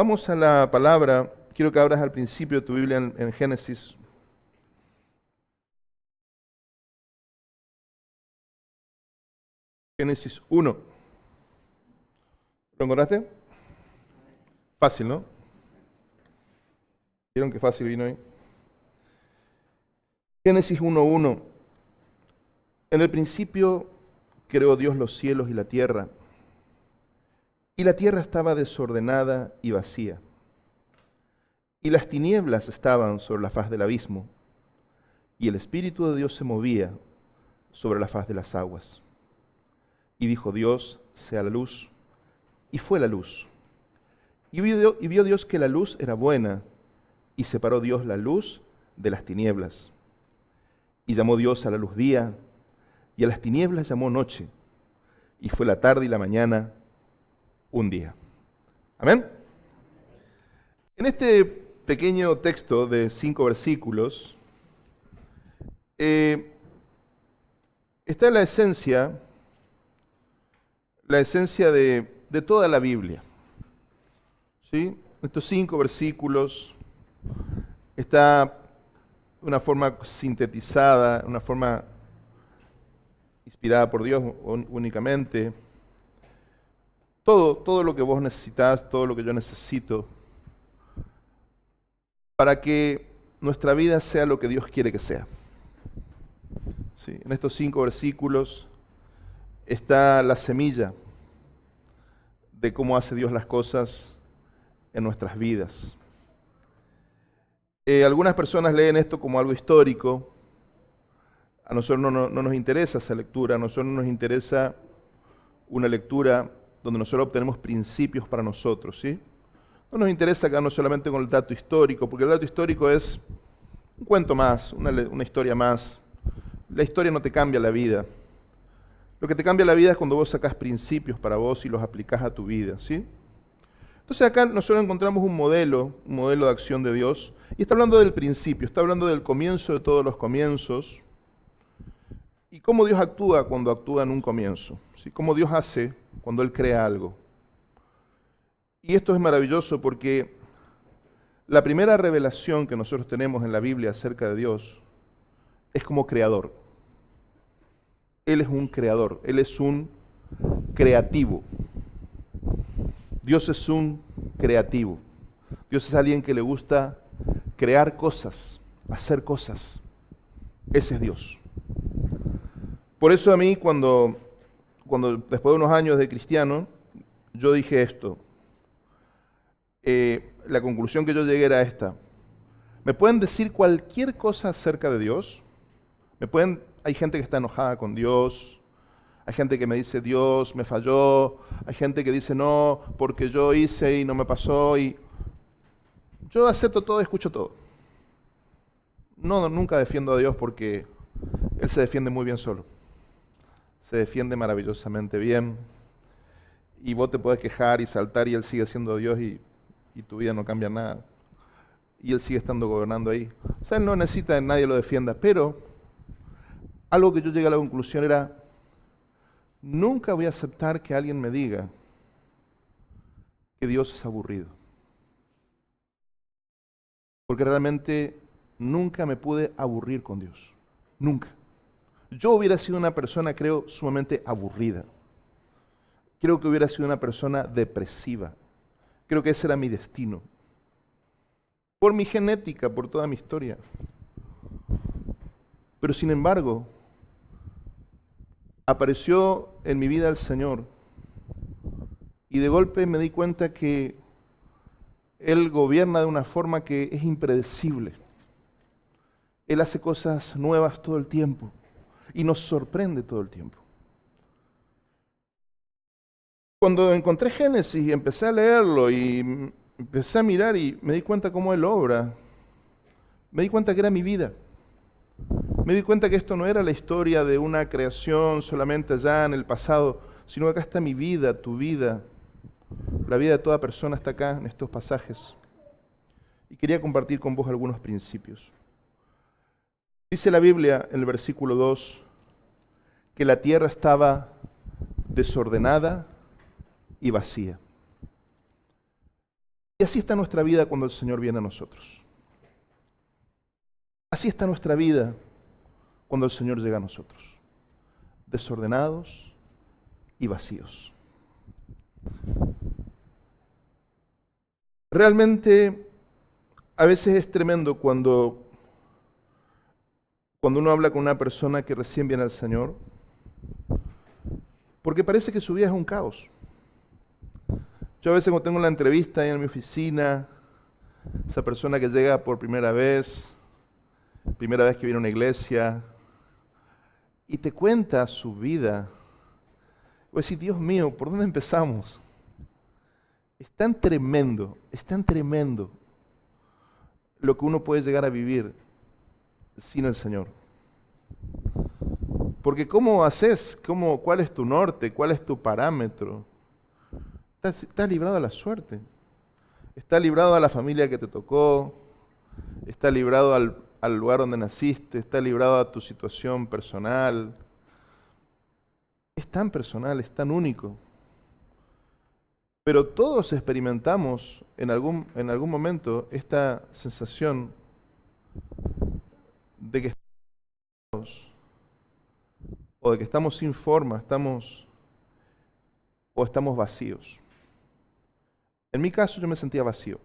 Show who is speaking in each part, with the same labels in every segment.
Speaker 1: Vamos a la palabra. Quiero que abras al principio de tu Biblia en Génesis. Génesis 1. ¿Lo encontraste? Fácil, ¿no? ¿Vieron qué fácil vino ahí? Génesis 1:1. En el principio creó Dios los cielos y la tierra estaba desordenada y vacía, y las tinieblas estaban sobre la faz del abismo, y el Espíritu de Dios se movía sobre la faz de las aguas. Y dijo Dios, sea la luz, y fue la luz. Y vio Dios que la luz era buena, y separó Dios la luz de las tinieblas. Y llamó Dios a la luz día, y a las tinieblas llamó noche, y fue la tarde y la mañana un día. Amén. En este pequeño texto de 5 versículos está la esencia de toda la Biblia. ¿Sí? Estos 5 versículos está de una forma sintetizada, una forma inspirada por Dios únicamente. Todo lo que vos necesitas, todo lo que yo necesito, para que nuestra vida sea lo que Dios quiere que sea. ¿Sí? En estos 5 versículos está la semilla de cómo hace Dios las cosas en nuestras vidas. Algunas personas leen esto como algo histórico. A nosotros no nos interesa esa lectura, a nosotros nos interesa una lectura donde nosotros obtenemos principios para nosotros, ¿sí? No nos interesa quedarnos solamente con el dato histórico, porque el dato histórico es un cuento más, una historia más. La historia no te cambia la vida. Lo que te cambia la vida es cuando vos sacás principios para vos y los aplicás a tu vida, ¿sí? Entonces acá nosotros encontramos un modelo de acción de Dios, y está hablando del principio, está hablando del comienzo de todos los comienzos, y cómo Dios actúa cuando actúa en un comienzo, ¿sí? Cómo Dios hace cuando Él crea algo. Y esto es maravilloso porque la primera revelación que nosotros tenemos en la Biblia acerca de Dios es como creador. Él es un creador, Él es un creativo. Dios es un creativo. Dios es alguien que le gusta crear cosas, hacer cosas. Ese es Dios. Por eso a mí, cuando después de unos años de cristiano, yo dije esto. La conclusión que yo llegué era esta. ¿Me pueden decir cualquier cosa acerca de Dios? Hay gente que está enojada con Dios, hay gente que me dice Dios me falló, hay gente que dice no, porque yo hice y no me pasó, y yo acepto todo y escucho todo. No, nunca defiendo a Dios porque Él se defiende muy bien solo. Se defiende maravillosamente bien, y vos te podés quejar y saltar y Él sigue siendo Dios y tu vida no cambia nada. Y Él sigue estando gobernando ahí. O sea, Él no necesita que nadie lo defienda, pero algo que yo llegué a la conclusión era, nunca voy a aceptar que alguien me diga que Dios es aburrido. Porque realmente nunca me pude aburrir con Dios. Nunca. Yo hubiera sido una persona, creo, sumamente aburrida. Creo que hubiera sido una persona depresiva. Creo que ese era mi destino. Por mi genética, por toda mi historia. Pero sin embargo, apareció en mi vida el Señor y de golpe me di cuenta que Él gobierna de una forma que es impredecible. Él hace cosas nuevas todo el tiempo y nos sorprende todo el tiempo. Cuando encontré Génesis y empecé a leerlo y empecé a mirar y me di cuenta cómo Él obra, me di cuenta que era mi vida. Me di cuenta que esto no era la historia de una creación solamente allá en el pasado, sino que acá está mi vida, tu vida, la vida de toda persona está acá en estos pasajes. Y quería compartir con vos algunos principios. Dice la Biblia en el versículo 2 que la tierra estaba desordenada y vacía. Y así está nuestra vida cuando el Señor viene a nosotros. Así está nuestra vida cuando el Señor llega a nosotros. Desordenados y vacíos. Realmente, a veces es tremendo cuando uno habla con una persona que recién viene al Señor, porque parece que su vida es un caos. Yo a veces cuando tengo la entrevista ahí en mi oficina, esa persona que llega por primera vez que viene a una iglesia, y te cuenta su vida, voy a decir, Dios mío, ¿por dónde empezamos? Es tan tremendo lo que uno puede llegar a vivir sin el Señor. Porque ¿cómo haces? ¿Cuál es tu norte? ¿Cuál es tu parámetro? Estás librado a la suerte. Estás librado a la familia que te tocó. Estás librado al lugar donde naciste. Estás librado a tu situación personal. Es tan personal, es tan único. Pero todos experimentamos en algún momento esta sensación de que estamos sin forma, estamos vacíos. En mi caso yo me sentía vacío.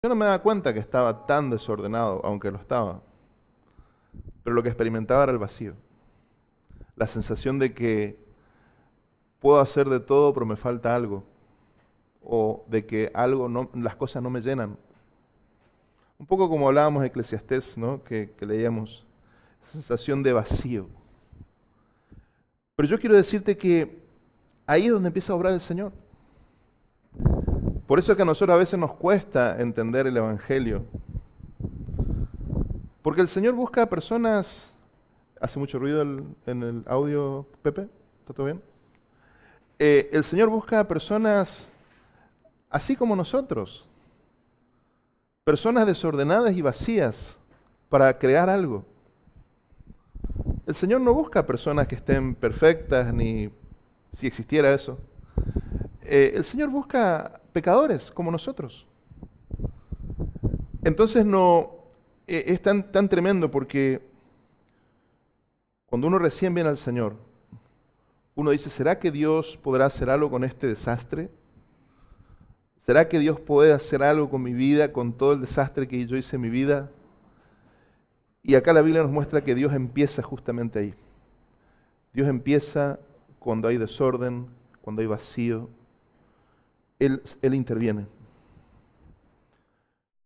Speaker 1: Yo no me daba cuenta que estaba tan desordenado, aunque lo estaba. Pero lo que experimentaba era el vacío. La sensación de que puedo hacer de todo, pero me falta algo. O de que las cosas no me llenan. Un poco como hablábamos de Eclesiastés, ¿no? que leíamos. Sensación de vacío. Pero yo quiero decirte que ahí es donde empieza a obrar el Señor. Por eso es que a nosotros a veces nos cuesta entender el Evangelio. Porque el Señor busca a personas... ¿Hace mucho ruido en el audio, Pepe? ¿Está todo bien? El Señor busca a personas así como nosotros. Personas desordenadas y vacías para crear algo. El Señor no busca personas que estén perfectas, ni si existiera eso. El Señor busca pecadores como nosotros. Entonces es tan tremendo porque cuando uno recién viene al Señor, uno dice, ¿será que Dios podrá hacer algo con este desastre? ¿Será que Dios puede hacer algo con mi vida, con todo el desastre que yo hice en mi vida? Y acá la Biblia nos muestra que Dios empieza justamente ahí. Dios empieza cuando hay desorden, cuando hay vacío. Él interviene.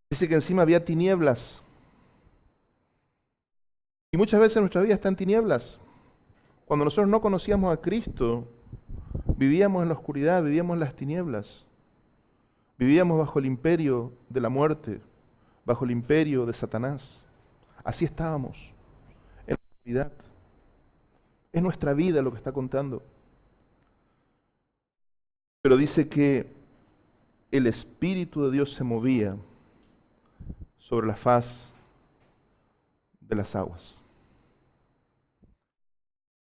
Speaker 1: Dice que encima había tinieblas. Y muchas veces nuestra vida está en tinieblas. Cuando nosotros no conocíamos a Cristo, vivíamos en la oscuridad, vivíamos en las tinieblas. Vivíamos bajo el imperio de la muerte, bajo el imperio de Satanás. Así estábamos, en la oscuridad. Es nuestra vida lo que está contando. Pero dice que el Espíritu de Dios se movía sobre la faz de las aguas.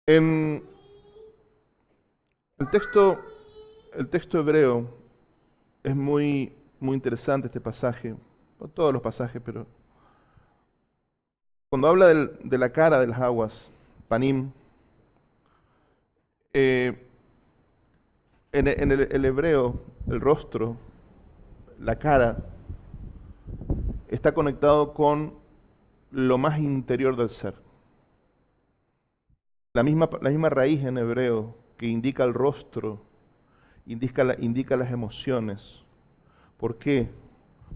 Speaker 1: En el texto hebreo es muy interesante este pasaje, no todos los pasajes, pero cuando habla de la cara de las aguas, panim, en el hebreo, el rostro, la cara, está conectado con lo más interior del ser. La misma raíz en hebreo que indica el rostro, indica las emociones. ¿Por qué?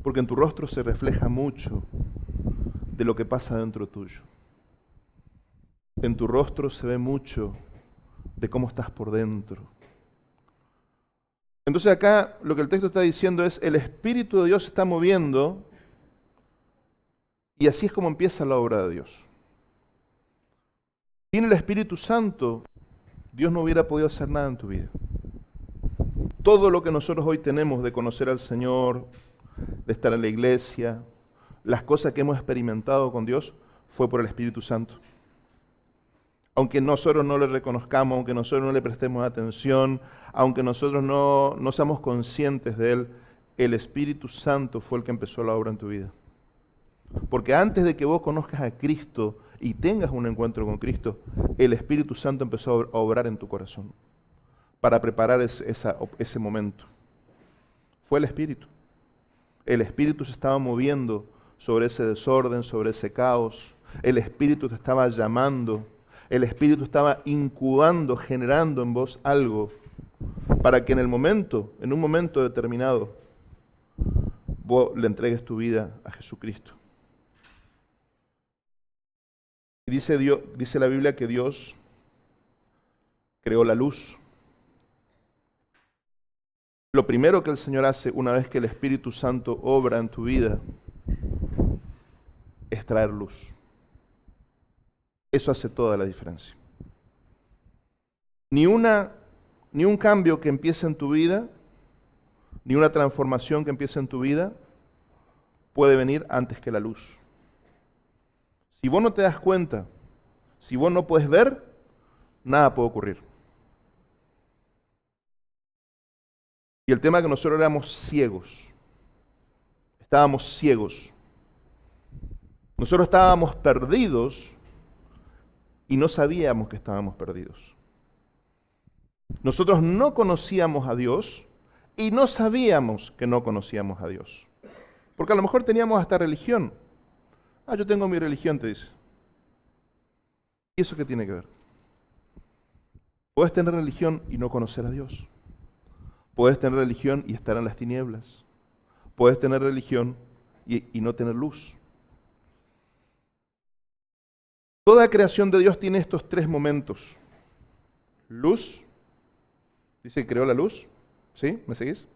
Speaker 1: Porque en tu rostro se refleja mucho de lo que pasa dentro tuyo. En tu rostro se ve mucho de cómo estás por dentro. Entonces acá lo que el texto está diciendo es, el Espíritu de Dios se está moviendo y así es como empieza la obra de Dios. Sin el Espíritu Santo, Dios no hubiera podido hacer nada en tu vida. Todo lo que nosotros hoy tenemos de conocer al Señor, de estar en la iglesia, las cosas que hemos experimentado con Dios, fue por el Espíritu Santo. Aunque nosotros no le reconozcamos, aunque nosotros no le prestemos atención, aunque nosotros no seamos conscientes de Él, el Espíritu Santo fue el que empezó la obra en tu vida. Porque antes de que vos conozcas a Cristo y tengas un encuentro con Cristo, el Espíritu Santo empezó a obrar en tu corazón para preparar ese momento. Fue el Espíritu. El Espíritu se estaba moviendo sobre ese desorden, sobre ese caos. El Espíritu te estaba llamando. El Espíritu estaba incubando, generando en vos algo para que en un momento determinado, vos le entregues tu vida a Jesucristo. Y dice la Biblia que Dios creó la luz. Lo primero que el Señor hace una vez que el Espíritu Santo obra en tu vida es traer luz. Eso hace toda la diferencia. Ni un cambio que empiece en tu vida, ni una transformación que empiece en tu vida, puede venir antes que la luz. Si vos no te das cuenta, si vos no puedes ver, nada puede ocurrir. Y el tema es que nosotros éramos ciegos. Estábamos ciegos. Nosotros estábamos perdidos y no sabíamos que estábamos perdidos. Nosotros no conocíamos a Dios y no sabíamos que no conocíamos a Dios. Porque a lo mejor teníamos hasta religión. Ah, yo tengo mi religión, te dice. ¿Y eso qué tiene que ver? Puedes tener religión y no conocer a Dios. Puedes tener religión y estar en las tinieblas. Puedes tener religión y no tener luz. Toda creación de Dios tiene estos tres momentos. Luz. Dice que creó la luz. ¿Sí? ¿Me seguís?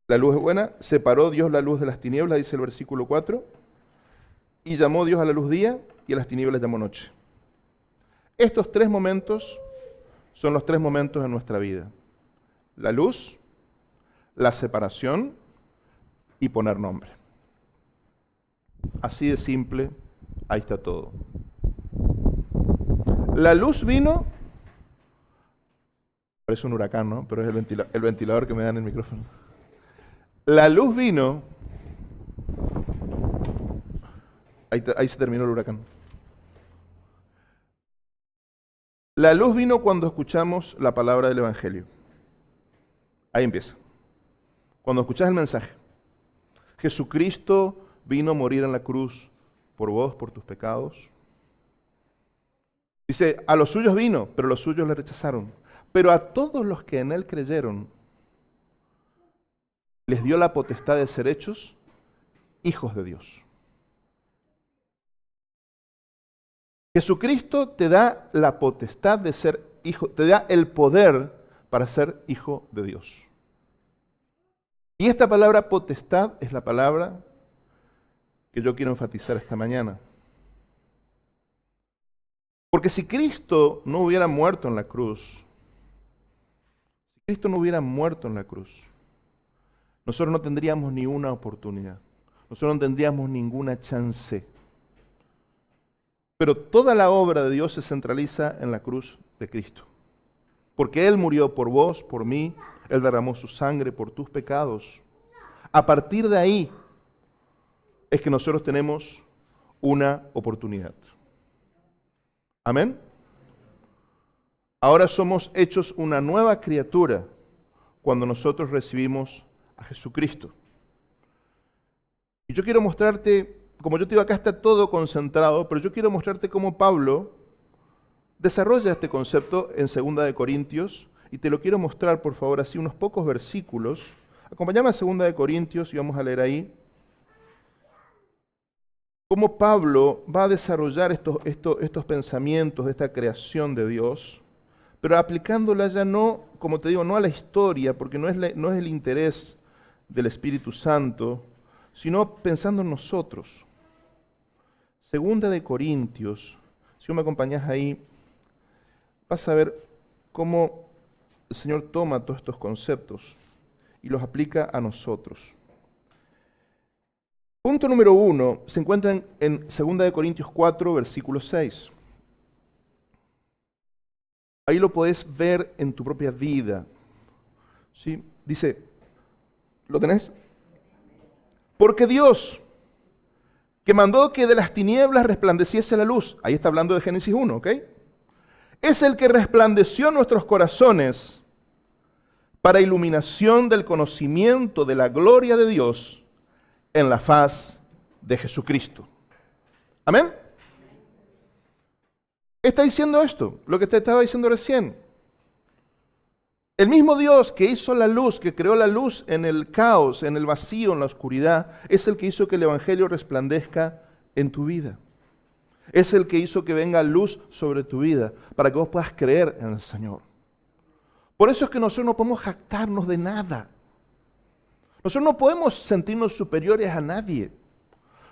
Speaker 1: La luz es buena. Separó Dios la luz de las tinieblas, dice el versículo 4. Y llamó Dios a la luz día y a las tinieblas llamó noche. Estos tres momentos son los tres momentos de nuestra vida. La luz, la separación y poner nombre. Así de simple, ahí está todo. La luz vino, parece un huracán, ¿no? Pero es el ventilador que me da en el micrófono. La luz vino, ahí se terminó el huracán. La luz vino cuando escuchamos la palabra del Evangelio. Ahí empieza. Cuando escuchás el mensaje. Jesucristo vino a morir en la cruz por vos, por tus pecados. Dice, a los suyos vino, pero los suyos le rechazaron. Pero a todos los que en Él creyeron, les dio la potestad de ser hechos hijos de Dios. Jesucristo te da la potestad de ser hijo, te da el poder para ser hijo de Dios. Y esta palabra potestad es la palabra que yo quiero enfatizar esta mañana. Porque si Cristo no hubiera muerto en la cruz, nosotros no tendríamos ni una oportunidad. Nosotros no tendríamos ninguna chance. Pero toda la obra de Dios se centraliza en la cruz de Cristo. Porque Él murió por vos, por mí, Él derramó su sangre por tus pecados. A partir de ahí es que nosotros tenemos una oportunidad. ¿Amén? Ahora somos hechos una nueva criatura cuando nosotros recibimos a Jesucristo. Y yo quiero mostrarte, como yo te digo, acá está todo concentrado, pero yo quiero mostrarte cómo Pablo desarrolla este concepto en 2 de Corintios, y te lo quiero mostrar, por favor, así unos pocos versículos. Acompáñame a 2 de Corintios y vamos a leer ahí cómo Pablo va a desarrollar estos pensamientos de esta creación de Dios, pero aplicándola ya no, como te digo, no a la historia, porque no es el interés del Espíritu Santo, sino pensando en nosotros. 2 de Corintios, si me acompañás ahí, vas a ver cómo el Señor toma todos estos conceptos y los aplica a nosotros. Punto número 1 se encuentra en 2 de Corintios 4, versículo 6. Ahí lo podés ver en tu propia vida. ¿Sí? Dice, ¿lo tenés? Porque Dios, que mandó que de las tinieblas resplandeciese la luz, ahí está hablando de Génesis 1, ¿ok? Es el que resplandeció en nuestros corazones para iluminación del conocimiento de la gloria de Dios en la faz de Jesucristo. ¿Amén? Está diciendo esto, lo que te estaba diciendo recién. El mismo Dios que hizo la luz, que creó la luz en el caos, en el vacío, en la oscuridad, es el que hizo que el Evangelio resplandezca en tu vida. Es el que hizo que venga luz sobre tu vida, para que vos puedas creer en el Señor. Por eso es que nosotros no podemos jactarnos de nada. Nosotros no podemos sentirnos superiores a nadie.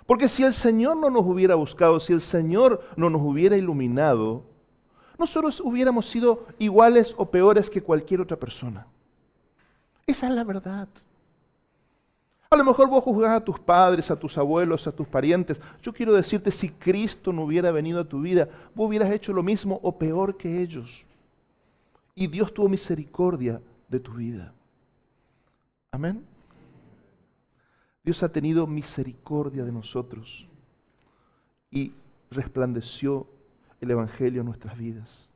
Speaker 1: Porque si el Señor no nos hubiera buscado, si el Señor no nos hubiera iluminado, nosotros hubiéramos sido iguales o peores que cualquier otra persona. Esa es la verdad. A lo mejor vos juzgás a tus padres, a tus abuelos, a tus parientes. Yo quiero decirte, si Cristo no hubiera venido a tu vida, vos hubieras hecho lo mismo o peor que ellos. Y Dios tuvo misericordia de tu vida. Amén. Dios ha tenido misericordia de nosotros y resplandeció el Evangelio en nuestras vidas.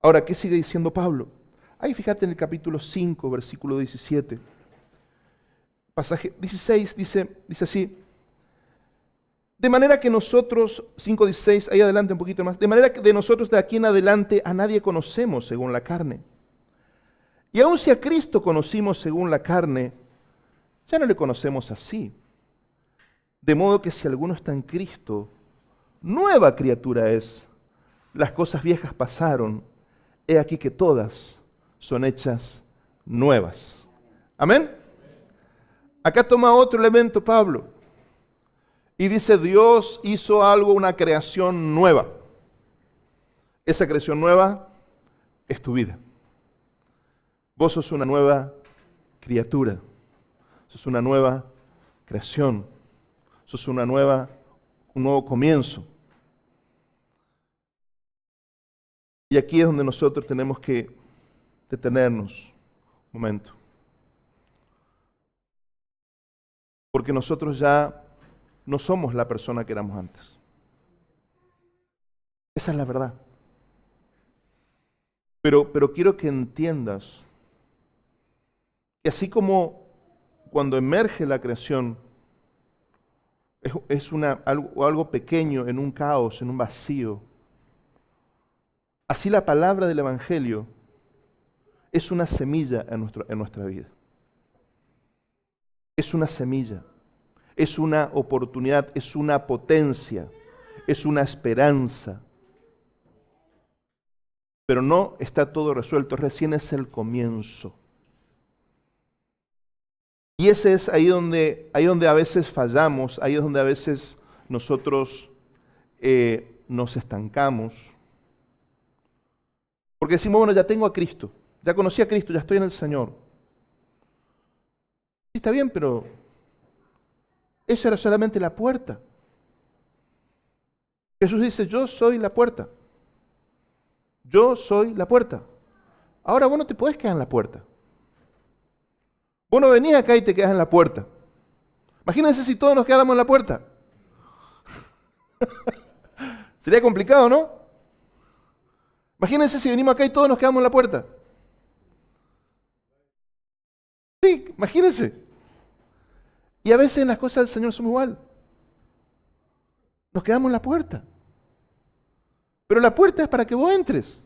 Speaker 1: Ahora, ¿qué sigue diciendo Pablo? Ahí fíjate en el capítulo 5, versículo 17. Pasaje 16 dice así: de manera que nosotros, 5:16, ahí adelante un poquito más, de manera que de nosotros de aquí en adelante a nadie conocemos según la carne. Y aun si a Cristo conocimos según la carne, ya no le conocemos así. De modo que si alguno está en Cristo, nueva criatura es. Las cosas viejas pasaron, he aquí que todas son hechas nuevas. ¿Amén? Acá toma otro elemento Pablo y dice, Dios hizo algo, una creación nueva. Esa creación nueva es tu vida. Vos sos una nueva criatura. Sos una nueva creación. Sos un nuevo comienzo. Y aquí es donde nosotros tenemos que detenernos un momento. Porque nosotros ya no somos la persona que éramos antes. Esa es la verdad. Pero quiero que entiendas que así como cuando emerge la creación, es algo pequeño en un caos, en un vacío. Así la palabra del Evangelio es una semilla en nuestra vida. Es una semilla, es una oportunidad, es una potencia, es una esperanza. Pero no está todo resuelto, recién es el comienzo. Y ese es ahí donde a veces fallamos, ahí es donde a veces nosotros nos estancamos. Porque decimos, bueno, ya tengo a Cristo, ya conocí a Cristo, ya estoy en el Señor. Sí, está bien, pero esa era solamente la puerta. Jesús dice, yo soy la puerta. Yo soy la puerta. Ahora vos no te podés quedar en la puerta. Vos no venís acá y te quedas en la puerta. Imagínense si todos nos quedáramos en la puerta. Sería complicado, ¿no? Imagínense si venimos acá y todos nos quedamos en la puerta. Sí, imagínense. Y a veces en las cosas del Señor somos igual. Nos quedamos en la puerta. Pero la puerta es para que vos entres.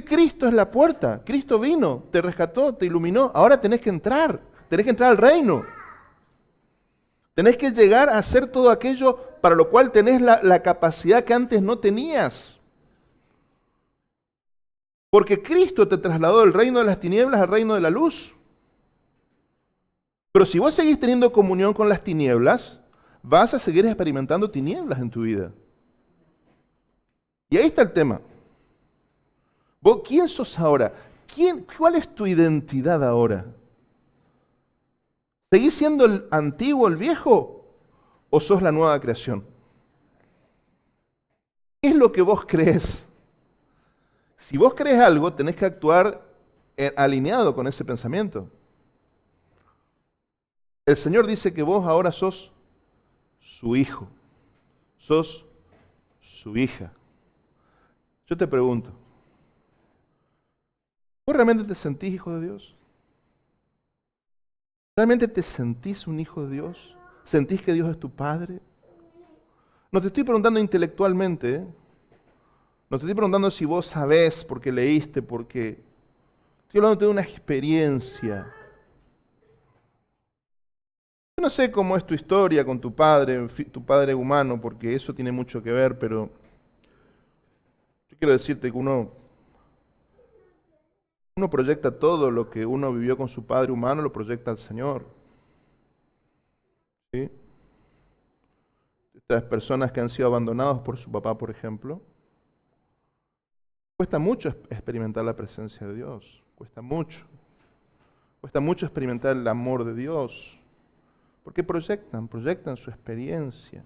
Speaker 1: Cristo es la puerta. Cristo vino, te rescató, te iluminó. Ahora tenés que entrar al reino. Tenés que llegar a hacer todo aquello para lo cual tenés la capacidad que antes no tenías. Porque Cristo te trasladó del reino de las tinieblas al reino de la luz. Pero si vos seguís teniendo comunión con las tinieblas, vas a seguir experimentando tinieblas en tu vida. Y ahí está el tema. ¿Vos quién sos ahora? ¿Cuál es tu identidad ahora? ¿Seguís siendo el antiguo, el viejo? ¿O sos la nueva creación? ¿Qué es lo que vos crees? Si vos crees algo, tenés que actuar alineado con ese pensamiento. El Señor dice que vos ahora sos su hijo, sos su hija. Yo te pregunto, ¿vos realmente te sentís hijo de Dios? ¿Realmente te sentís un hijo de Dios? ¿Sentís que Dios es tu Padre? No te estoy preguntando intelectualmente, ¿eh? No te estoy preguntando si vos sabés, porque leíste, porque... Estoy hablando de una experiencia. Yo no sé cómo es tu historia con tu padre humano, porque eso tiene mucho que ver, pero yo quiero decirte que uno proyecta todo lo que uno vivió con su padre humano, lo proyecta al Señor. ¿Sí? Estas personas que han sido abandonados por su papá, por ejemplo, cuesta mucho experimentar la presencia de Dios, cuesta mucho. Cuesta mucho experimentar el amor de Dios. Porque proyectan su experiencia,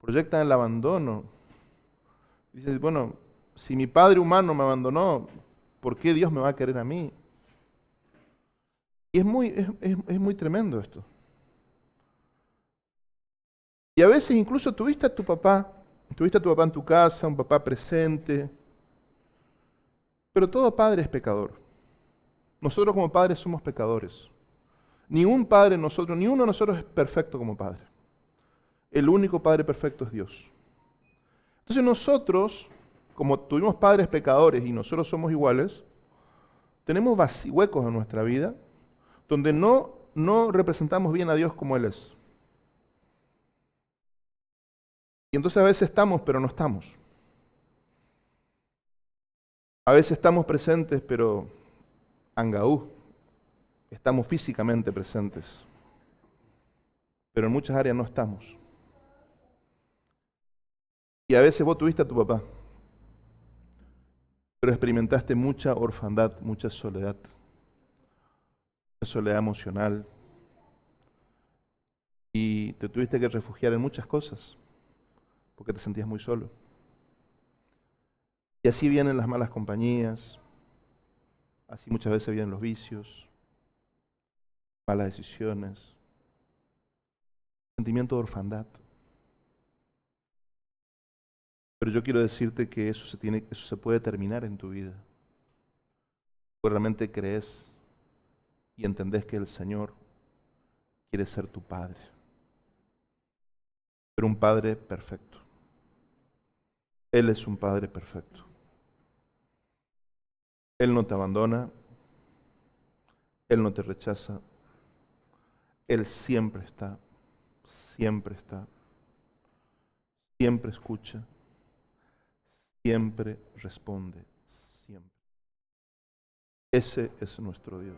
Speaker 1: proyectan el abandono. Dices, bueno, si mi padre humano me abandonó, ¿por qué Dios me va a querer a mí? Y es muy tremendo esto. Y a veces incluso tuviste a tu papá en tu casa, un papá presente, pero todo padre es pecador. Nosotros como padres somos pecadores. Ni uno de nosotros es perfecto como padre. El único padre perfecto es Dios. Entonces nosotros, como tuvimos padres pecadores y nosotros somos iguales, tenemos huecos en nuestra vida donde no representamos bien a Dios como Él es. Y entonces a veces estamos, pero no estamos. A veces estamos presentes, pero angaú, estamos físicamente presentes, pero en muchas áreas no estamos. Y a veces vos tuviste a tu papá, pero experimentaste mucha orfandad, mucha soledad emocional, y te tuviste que refugiar en muchas cosas, porque te sentías muy solo. Y así vienen las malas compañías, así muchas veces vienen los vicios, malas decisiones, sentimiento de orfandad. Pero yo quiero decirte que eso se puede terminar en tu vida. Porque realmente crees y entendés que el Señor quiere ser tu Padre. Pero un Padre perfecto. Él es un Padre perfecto. Él no te abandona, Él no te rechaza, Él siempre está, siempre está, siempre escucha, siempre responde, siempre. Ese es nuestro Dios.